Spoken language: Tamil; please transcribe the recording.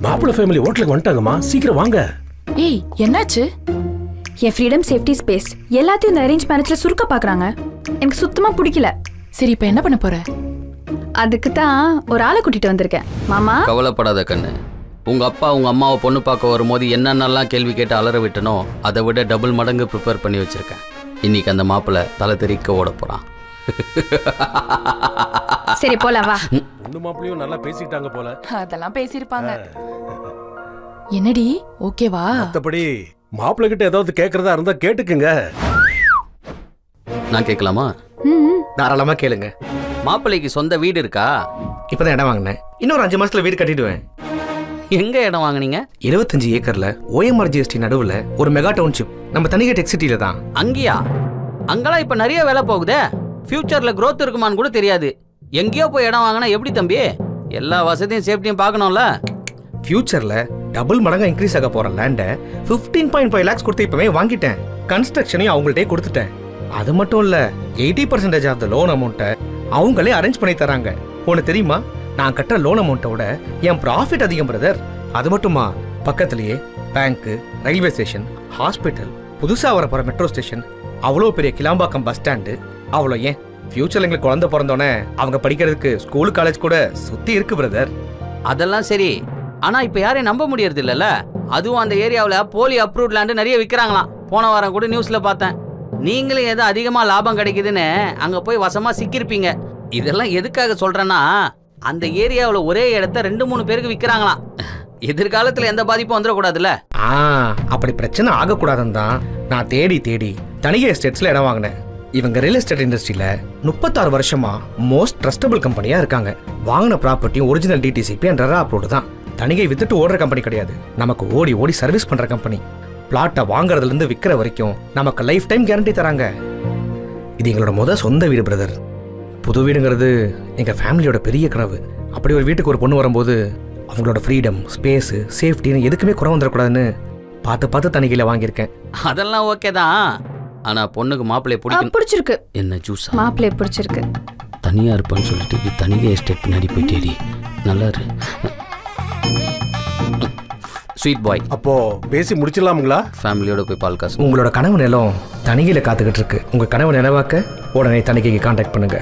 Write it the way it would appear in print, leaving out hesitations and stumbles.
மாப்பிள்ளை ஃபேமிலி ஹோட்டலுக்கு வந்துட்டாங்கம்மா, சீக்கிரம் வாங்க. ஏய் என்னாச்சு? என் ஃப்ரீடம் சேஃப்டி ஸ்பேஸ் எல்லாத்தையும் இந்த அரேஞ்ச் மேரேஜ்ல சுருக்க பாக்குறாங்க. எனக்கு சுத்தமா பிடிக்கல. சரி இப்ப என்ன பண்ண போற? அதுக்கு தான் ஒரு ஆளை கூட்டிட்டு வந்திருக்கேன். மாமா கவலைப்படாத கண்ணு. உங்க அப்பா உங்க அம்மாவை பொண்ணு பார்க்க வரும்போது என்னென்னலாம் கேள்வி கேட்டு அலற விட்டனோ அதை விட டபுள் மடங்கு ப்ரிப்பேர் பண்ணி வச்சிருக்கேன். இன்னைக்கு அந்த மாப்பிள்ளை தலை தெறிக்க ஓட போறான். சரி போலாம் வா. பொண்ணு மாப்பிள்ளையும் நல்லா பேசிக்கிட்டாங்க போல. அதெல்லாம் பேசிருப்பாங்க. என்னடி ஓகேவா? மத்தபடி மாப்பிள்ளை கிட்ட ஏதாவது கேக்குறதா இருந்தா கேட்டுக்குங்க. நான் கேட்கலாமா? தாராளமா கேளுங்க. மாப்பிள்ளைக்கு சொந்த வீடு இருக்கா? இப்பதான் இடம் வாங்கினேன். இன்னொரு 5 மாசத்துல வீடு கட்டிடுவேன். எங்க இடம் வாங்குனீங்க? 25 ஏக்கர்ல OMRGST நடுவுல ஒரு மெகா டவுன்ஷிப். நம்ம தனிகை டெக் சிட்டில தான். அங்கேயா? அங்கெல்லாம் இப்ப நிறைய வேலை போகுதே. ஃபியூச்சர்ல growth இருக்குமான்னு கூட தெரியாது. எங்கேயோ போய் இடம் வாங்கினா எப்படி தம்பி? எல்லா வசதியும் சேஃப்டியும் பார்க்கணும்ல. ஃபியூச்சர்ல டபுள் மடங்கா இன்க்ரீஸ் ஆக போற லேண்ட 15.5 lakhs கொடுத்து இப்பவே வாங்கிட்டேன். கன்ஸ்ட்ரக்ஷனையும் அவங்கள்ட்டே கொடுத்துட்டேன். அது மட்டும் இல்ல 80% ஆஃப் த லோன் அமௌண்ட்டை அவங்களே அரேஞ்ச் பண்ணி தராங்க. உனக்கு தெரியுமா, நான் கட்டுற லோன் அமௌண்ட்டோட என் ப்ராஃபிட் அதிகம் பிரதர். அது மட்டுமா, பக்கத்திலேயே பேங்க்கு, ரயில்வே ஸ்டேஷன், ஹாஸ்பிட்டல், புதுசா வர போற மெட்ரோ ஸ்டேஷன், அவ்வளோ பெரிய கிளாம்பாக்கம் பஸ் ஸ்டாண்டு, அவ்வளோ ஏன் ஃபியூச்சர்ல எங்களுக்கு குழந்தை பிறந்தோன்னே அவங்க படிக்கிறதுக்கு ஸ்கூல் காலேஜ் கூட சுத்தி இருக்கு பிரதர். அதெல்லாம் சரி. ஆனா இப்ப யாரையும் நம்ப முடியறது இல்லல்ல. அதுவும் அந்த ஏரியாவில் போலி அப்ரூவ்ட் லேண்டு நிறைய விற்கிறாங்களாம். போன வாரம் கூட நியூஸ்ல பார்த்தேன். நீங்களும் ஏதோ அதிகமா லாபம் கிடைக்குதுன்னு அங்க போய் வசமா சிக்கிருப்பீங்க. இதெல்லாம் எதுக்காக சொல்றேன்னா, அந்த ஏரியாவில் ஒரே இடத்த 2-3 பேருக்கு விற்கிறாங்களாம். எதிர்காலத்துல எந்த பாதிப்பும் வந்துடக்கூடாதுல்ல. அப்படி பிரச்சனை ஆகக்கூடாதுன்னு தான் நான் தேடி தனிகை எஸ்டேட்ஸ்ல இடம் வாங்கினேன். இவங்க ரியல் எஸ்டேட் இண்டஸ்ட்ரியில 36 வருஷமா மோஸ்ட் ட்ரஸ்டபிள் கம்பெனியா இருக்காங்க. வாங்கின property original DTCP and RERA approved தான். தனிகை வித்துட்டு ஓடுற கம்பெனி கிடையாது. நமக்கு ஓடி சர்வீஸ் பண்ற கம்பெனி. பிளாட்டை வாங்குறதுல இருந்து விற்கிற வரைக்கும் நமக்கு லைஃப் டைம் கேரண்டி தராங்க. இது எங்களோட சொந்த வீடு பிரதர். புது வீடுங்கிறது எங்க ஃபேமிலியோட பெரிய கனவு. அப்படி ஒரு வீட்டுக்கு ஒரு பொண்ணு வரும்போது அவங்களோட ஃப்ரீடம், ஸ்பேஸ், சேஃப்டின்னு எதுக்குமே குறை வந்துடக்கூடாதுன்னு பார்த்து தனிகையில வாங்கியிருக்கேன். அதெல்லாம் ஓகே தான். ஆனா பொண்ணுக்கு மாப்பிள்ளைய பிடிக்கும். பிடிச்சிருக்கு. என்ன ஜூஸா? மாப்பிள்ளைய பிடிச்சிருக்கு. தனியா இருப்பான்னு சொல்லிட்டு இப்படி தனிகை எஸ்டேட் பின்னாடி போயிட்டேடி. நல்லா இரு ஸ்வீட் பாய். அப்போ பேசி முடிச்சிடலாமுங்களா? ஃபேமிலியோட போய் பால் காசு. உங்களோட கனவு நிலம் தனிகையில காத்துக்கிட்டு இருக்கு. உங்க கனவு நினைவாக்க உடனே தனிகைக்கு கான்டாக்ட் பண்ணுங்க.